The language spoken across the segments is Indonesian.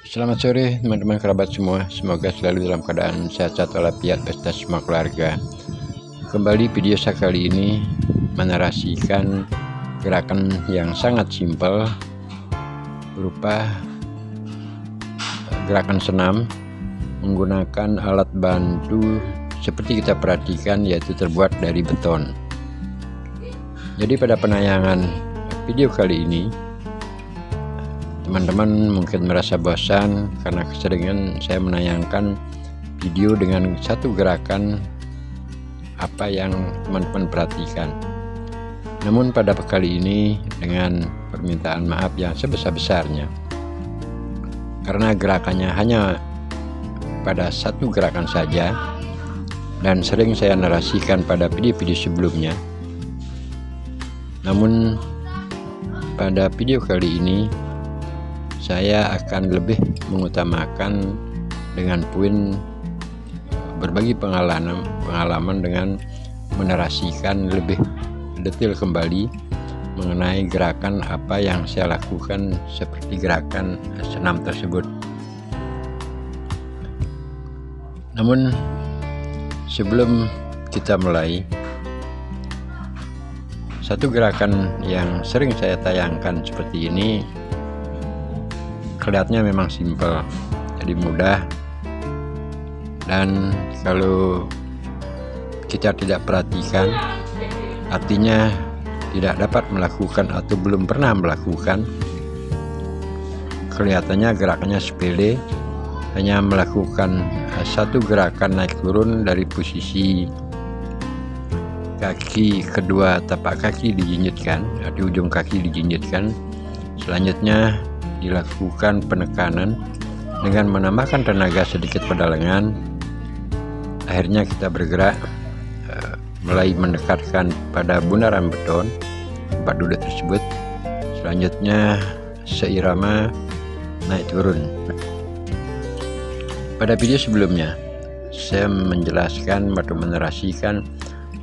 Selamat sore teman-teman kerabat semua, semoga selalu dalam keadaan sehat walafiat beserta semua keluarga. Kembali video saya kali ini menarasikan gerakan yang sangat simpel berupa gerakan senam menggunakan alat bantu seperti kita perhatikan, yaitu terbuat dari beton. Jadi pada penayangan video kali ini teman-teman mungkin merasa bosan karena keseringan saya menayangkan video dengan satu gerakan apa yang teman-teman perhatikan. Namun pada kali ini dengan permintaan maaf yang sebesar-besarnya, karena gerakannya hanya pada satu gerakan saja dan sering saya narasikan pada video-video sebelumnya. Namun pada video kali ini saya akan lebih mengutamakan dengan poin berbagi pengalaman dengan menarasikan lebih detail kembali mengenai gerakan apa yang saya lakukan seperti gerakan senam tersebut. Namun sebelum kita mulai, satu gerakan yang sering saya tayangkan seperti ini kelihatannya memang simpel, jadi mudah, dan kalau kita tidak perhatikan, artinya tidak dapat melakukan atau belum pernah melakukan, kelihatannya gerakannya sepele, hanya melakukan satu gerakan naik turun dari posisi kaki kedua, tapak kaki dijinjitkan, di ujung kaki dijinjitkan, selanjutnya dilakukan penekanan dengan menambahkan tenaga sedikit pada lengan. Akhirnya kita bergerak mulai mendekatkan pada bundaran beton tempat duduk tersebut, selanjutnya seirama naik turun. Pada video sebelumnya saya menjelaskan atau menarasikan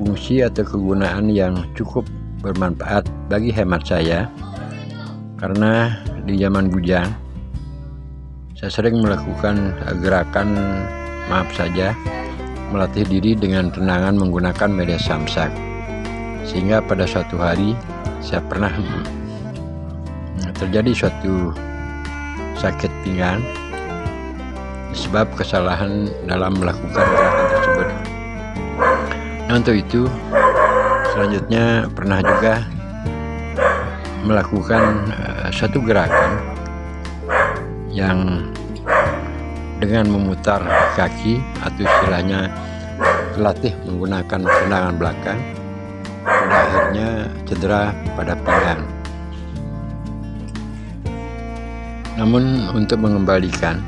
fungsi atau kegunaan yang cukup bermanfaat bagi hemat saya, karena di zaman bujang saya sering melakukan gerakan melatih diri dengan tenangan menggunakan media samsak, sehingga pada suatu hari saya pernah terjadi suatu sakit pinggang sebab kesalahan dalam melakukan gerakan tersebut. Nah, untuk itu selanjutnya pernah juga melakukan satu gerakan yang dengan memutar kaki atau istilahnya latih menggunakan tendangan belakang, pada akhirnya cedera pada pinggang. Namun untuk mengembalikan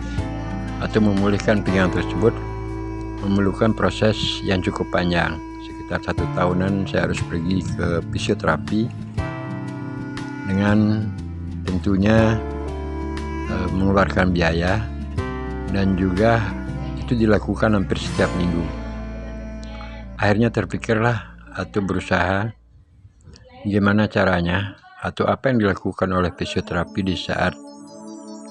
atau memulihkan pinggang tersebut memerlukan proses yang cukup panjang, sekitar 1 tahunan saya harus pergi ke fisioterapi, dengan tentunya mengeluarkan biaya, dan juga itu dilakukan hampir setiap minggu. Akhirnya terpikirlah atau berusaha gimana caranya atau apa yang dilakukan oleh fisioterapi di saat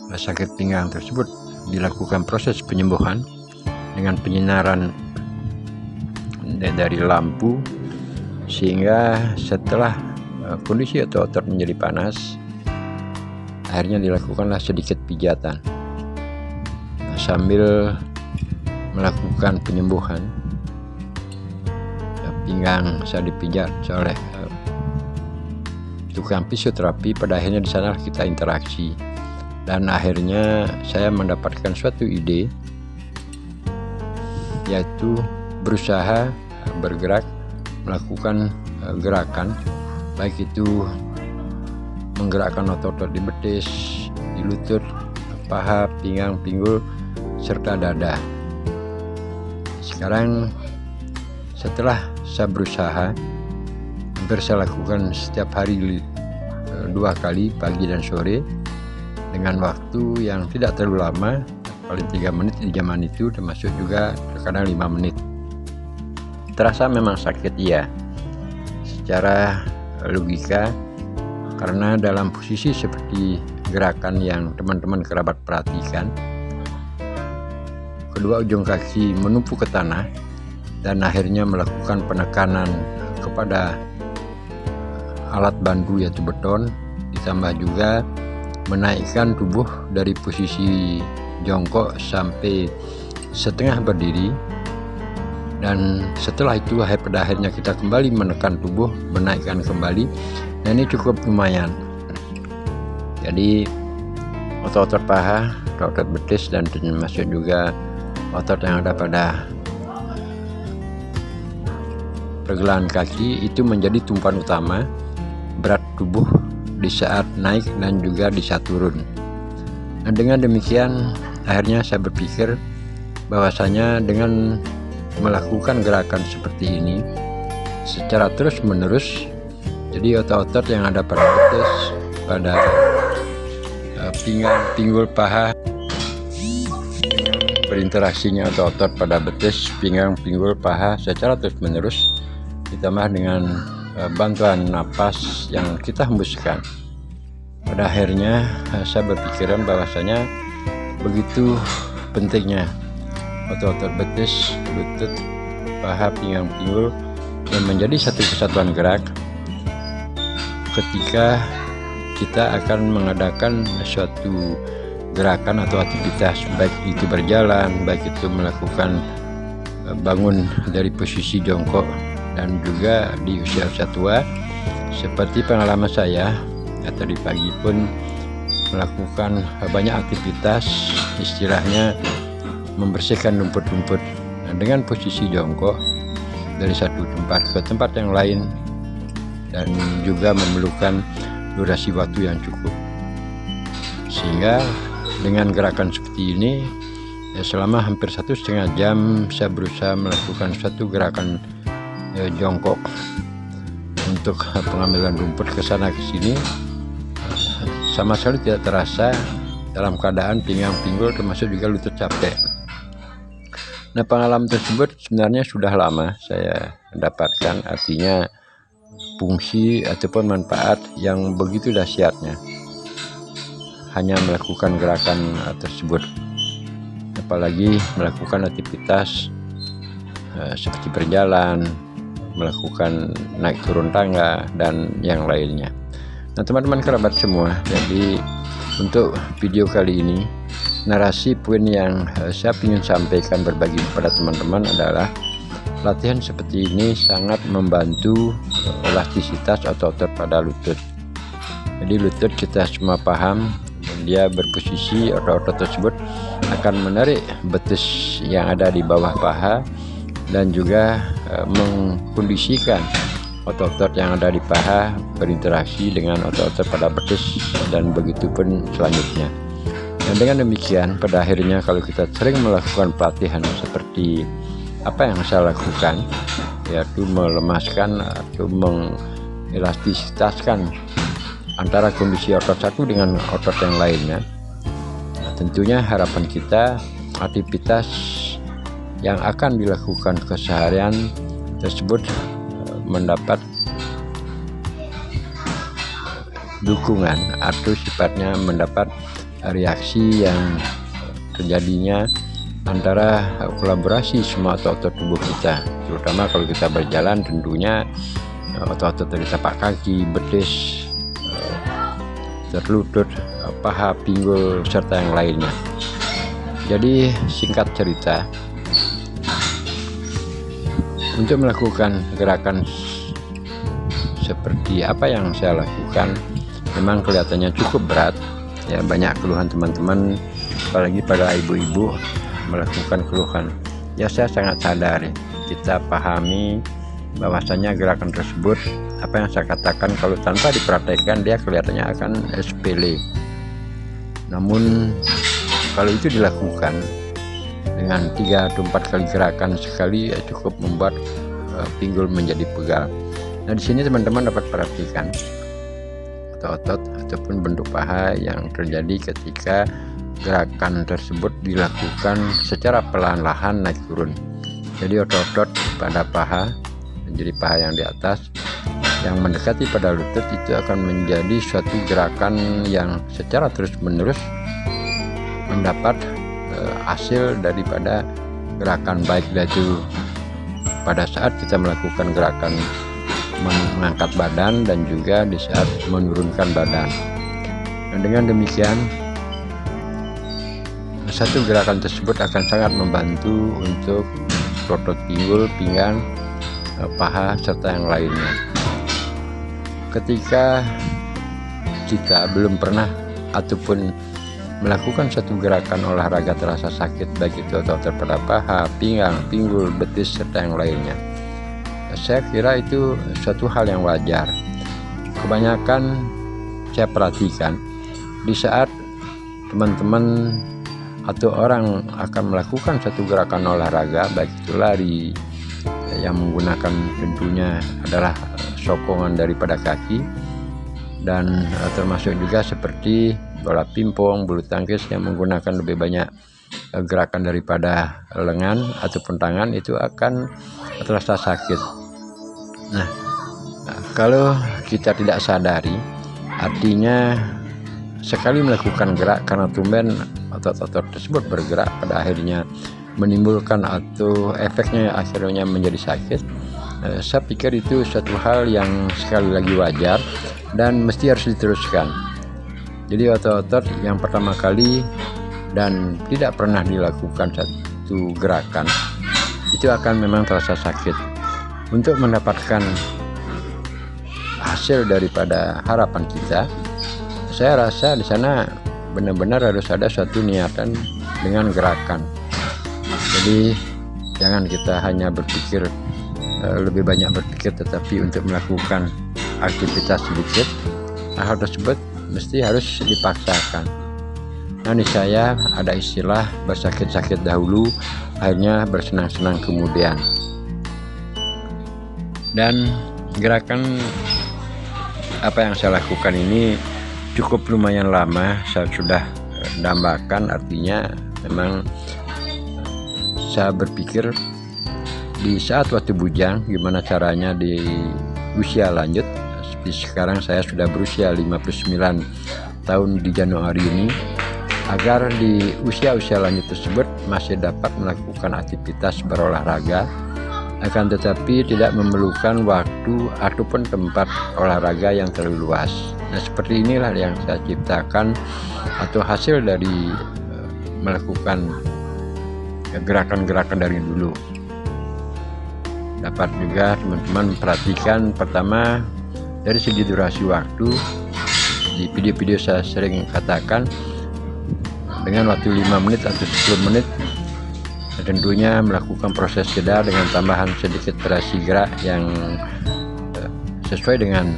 sakit pinggang tersebut. Dilakukan proses penyembuhan dengan penyinaran dari lampu, sehingga setelah kondisi atau otot menjadi panas, akhirnya dilakukanlah sedikit pijatan sambil melakukan penyembuhan. Pinggang saya dipijat oleh tukang fisioterapi. Pada akhirnya di sana kita interaksi, dan akhirnya saya mendapatkan suatu ide, yaitu berusaha bergerak melakukan gerakan, baik itu menggerakkan otot-otot di betis, di lutut, paha, pinggang, pinggul, serta dada. Sekarang setelah saya berusaha, hampir saya lakukan setiap hari 2 kali, pagi dan sore, dengan waktu yang tidak terlalu lama, paling 3 menit di zaman itu, termasuk juga terkadang 5 menit. Terasa memang sakit, iya, secara logika, karena dalam posisi seperti gerakan yang teman-teman kerabat perhatikan. Kedua ujung kaki menumpuk ke tanah dan akhirnya melakukan penekanan kepada alat bantu yaitu beton, ditambah juga menaikkan tubuh dari posisi jongkok sampai setengah berdiri, dan setelah itu pada akhirnya kita kembali menekan tubuh, menaikkan kembali. Nah, ini cukup lumayan. Jadi otot-otot paha, otot betis, dan termasuk juga otot yang ada pada pergelangan kaki itu menjadi tumpuan utama berat tubuh di saat naik dan juga di saat turun. Nah, dengan demikian akhirnya saya berpikir bahwasanya dengan melakukan gerakan seperti ini secara terus menerus, jadi otot-otot yang ada pada betis, pada pinggang, pinggul paha, berinteraksinya otot-otot pada betis, pinggang, pinggul paha secara terus menerus, ditambah dengan bantuan napas yang kita hembuskan. Pada akhirnya saya berpikiran bahwasanya begitu pentingnya otot-otot betis, lutut, paha, pinggang, pinggul yang menjadi satu kesatuan gerak ketika kita akan mengadakan suatu gerakan atau aktivitas, baik itu berjalan, baik itu melakukan bangun dari posisi jongkok, dan juga di usia-usia tua seperti pengalaman saya tadi pagi pun melakukan banyak aktivitas, istilahnya membersihkan rumput-rumput dengan posisi jongkok dari satu tempat ke tempat yang lain, dan juga memerlukan durasi waktu yang cukup, sehingga dengan gerakan seperti ini selama hampir 1,5 jam saya berusaha melakukan suatu gerakan jongkok untuk pengambilan rumput ke sana ke sini, sama sekali tidak terasa dalam keadaan pinggang, pinggul, termasuk juga lutut capek. Nah, pengalaman tersebut sebenarnya sudah lama saya dapatkan, artinya fungsi ataupun manfaat yang begitu dahsyatnya hanya melakukan gerakan tersebut, apalagi melakukan aktivitas seperti berjalan, melakukan naik turun tangga, dan yang lainnya. Nah, teman-teman kerabat semua, jadi untuk video kali ini narasi poin yang saya ingin sampaikan berbagi kepada teman-teman adalah latihan seperti ini sangat membantu elastisitas otot-otot pada lutut. Jadi lutut kita semua paham, dia berposisi, otot-otot tersebut akan menarik betis yang ada di bawah paha dan juga mengkondisikan otot-otot yang ada di paha berinteraksi dengan otot-otot pada betis, dan begitu pun selanjutnya. Dan dengan demikian pada akhirnya kalau kita sering melakukan pelatihan seperti apa yang saya lakukan, yaitu melemaskan atau mengelastisitaskan antara kondisi otot satu dengan otot yang lainnya, nah, tentunya harapan kita aktivitas yang akan dilakukan keseharian tersebut mendapat dukungan atau sifatnya mendapat reaksi yang terjadinya antara kolaborasi semua otot-otot tubuh kita, terutama kalau kita berjalan tentunya otot-otot dari tapak kaki, betis, lutut, paha, pinggul, serta yang lainnya. Jadi singkat cerita, untuk melakukan gerakan seperti apa yang saya lakukan memang kelihatannya cukup berat ya, banyak keluhan teman-teman, apalagi pada ibu-ibu melakukan keluhan. Ya, saya sangat sadar, kita pahami bahwasanya gerakan tersebut, apa yang saya katakan, kalau tanpa dipraktekkan dia kelihatannya akan sepele. Namun kalau itu dilakukan dengan 3 atau 4 kali gerakan sekali ya cukup membuat pinggul menjadi pegal. Nah, di sini teman-teman dapat perhatikan otot-otot ataupun bentuk paha yang terjadi ketika gerakan tersebut dilakukan secara perlahan-lahan naik turun. Jadi otot-otot pada paha, jadi paha yang di atas yang mendekati pada lutut itu akan menjadi suatu gerakan yang secara terus-menerus mendapat hasil daripada gerakan, baik itu pada saat kita melakukan gerakan mengangkat badan dan juga di saat menurunkan badan. Dan dengan demikian satu gerakan tersebut akan sangat membantu untuk otot pinggul, pinggang, paha serta yang lainnya. Ketika kita belum pernah ataupun melakukan satu gerakan olahraga terasa sakit, baik itu otot pada paha, pinggang, pinggul, betis serta yang lainnya, saya kira itu suatu hal yang wajar. Kebanyakan saya perhatikan di saat teman-teman atau orang akan melakukan satu gerakan olahraga, baik itu lari yang menggunakan tentunya adalah sokongan daripada kaki, dan termasuk juga seperti bola pingpong, bulu tangkis yang menggunakan lebih banyak gerakan daripada lengan ataupun tangan, itu akan terasa sakit. Nah, kalau kita tidak sadari, artinya sekali melakukan gerak karena tumben otot-otot tersebut bergerak, pada akhirnya menimbulkan atau efeknya akhirnya menjadi sakit. Saya pikir itu suatu hal yang sekali lagi wajar dan mesti harus diteruskan. Jadi otot-otot yang pertama kali dan tidak pernah dilakukan satu gerakan itu akan memang terasa sakit. Untuk mendapatkan hasil daripada harapan kita, saya rasa di sana benar-benar harus ada suatu niatan dengan gerakan. Jadi jangan kita hanya berpikir lebih banyak berpikir, tetapi untuk melakukan aktivitas sedikit, hal tersebut mesti harus dipaksakan. Nah, di saya ada istilah bersakit-sakit dahulu, akhirnya bersenang-senang kemudian. Dan gerakan apa yang saya lakukan ini cukup lumayan lama saya sudah dambakan, artinya memang saya berpikir di saat waktu bujang gimana caranya di usia lanjut. Seperti sekarang saya sudah berusia 59 tahun di Januari ini, agar di usia-usia lanjut tersebut masih dapat melakukan aktivitas berolahraga, akan tetapi tidak memerlukan waktu ataupun tempat olahraga yang terlalu luas. Nah, seperti inilah yang saya ciptakan atau hasil dari melakukan gerakan-gerakan dari dulu. Dapat juga teman-teman perhatikan, pertama dari segi durasi waktu, di video-video saya sering katakan dengan waktu 5 menit atau 10 menit, tentunya melakukan proses jeda dengan tambahan sedikit variasi gerak yang sesuai dengan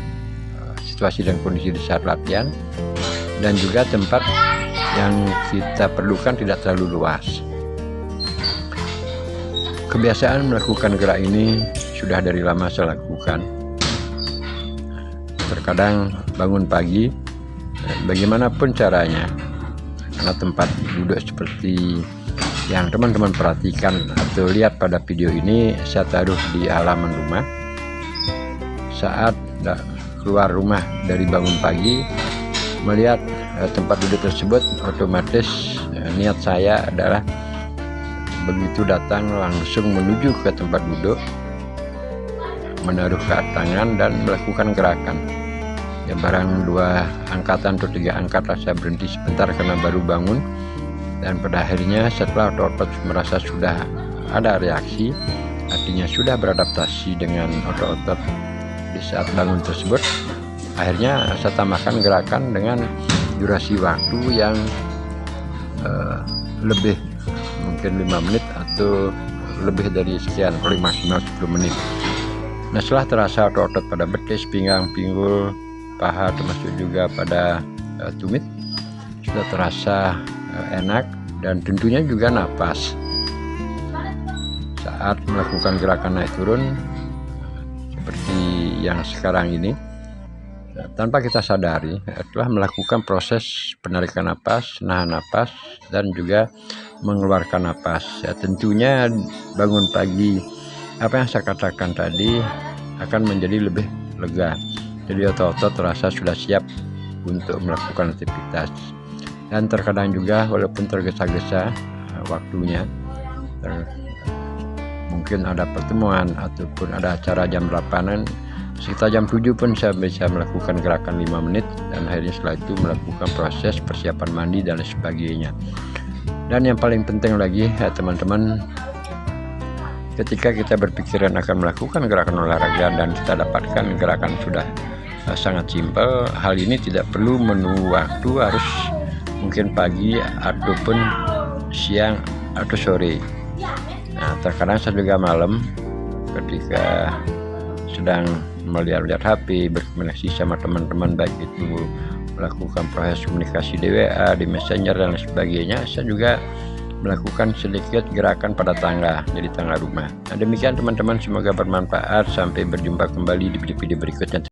situasi dan kondisi di saat latihan, dan juga tempat yang kita perlukan tidak terlalu luas. Kebiasaan melakukan gerak ini sudah dari lama saya lakukan. Terkadang bangun pagi, bagaimanapun caranya, karena tempat duduk seperti yang teman-teman perhatikan atau lihat pada video ini, saya taruh di halaman rumah. Saat keluar rumah dari bangun pagi, melihat tempat duduk tersebut, otomatis niat saya adalah begitu datang langsung menuju ke tempat duduk, menaruh ke tangan dan melakukan gerakan. Ya, barang 2 angkatan atau 3 angkatan saya berhenti sebentar karena baru bangun, dan pada akhirnya setelah otot merasa sudah ada reaksi, artinya sudah beradaptasi dengan otot-otot di saat bangun tersebut, akhirnya saya tambahkan gerakan dengan durasi waktu yang lebih, mungkin 5 menit atau lebih dari sekian, paling maksimal 10 menit. Nah, setelah terasa otot-otot pada betis, pinggang, pinggul, paha, termasuk juga pada tumit sudah terasa enak, dan tentunya juga napas saat melakukan gerakan naik turun seperti yang sekarang ini, tanpa kita sadari telah melakukan proses penarikan napas, nahan napas, dan juga mengeluarkan napas. Ya, tentunya bangun pagi, apa yang saya katakan tadi akan menjadi lebih lega. Jadi otot-otot terasa sudah siap untuk melakukan aktivitas. Dan terkadang juga walaupun tergesa-gesa waktunya, mungkin ada pertemuan ataupun ada acara jam 8-an, sekitar jam 7 pun saya bisa melakukan gerakan 5 menit, dan akhirnya setelah itu melakukan proses persiapan mandi dan sebagainya. Dan yang paling penting lagi ya teman-teman, ketika kita berpikiran akan melakukan gerakan olahraga dan kita dapatkan gerakan sudah sangat simpel, hal ini tidak perlu menunggu waktu harus mungkin pagi ataupun siang atau sore. Nah, terkadang saya juga malam ketika sedang melihat HP, berkomunikasi sama teman-teman, baik itu melakukan proses komunikasi di WA, di Messenger dan sebagainya, saya juga melakukan sedikit gerakan pada tangga, jadi tangga rumah. Nah, demikian teman-teman, semoga bermanfaat. Sampai berjumpa kembali di video-video berikutnya.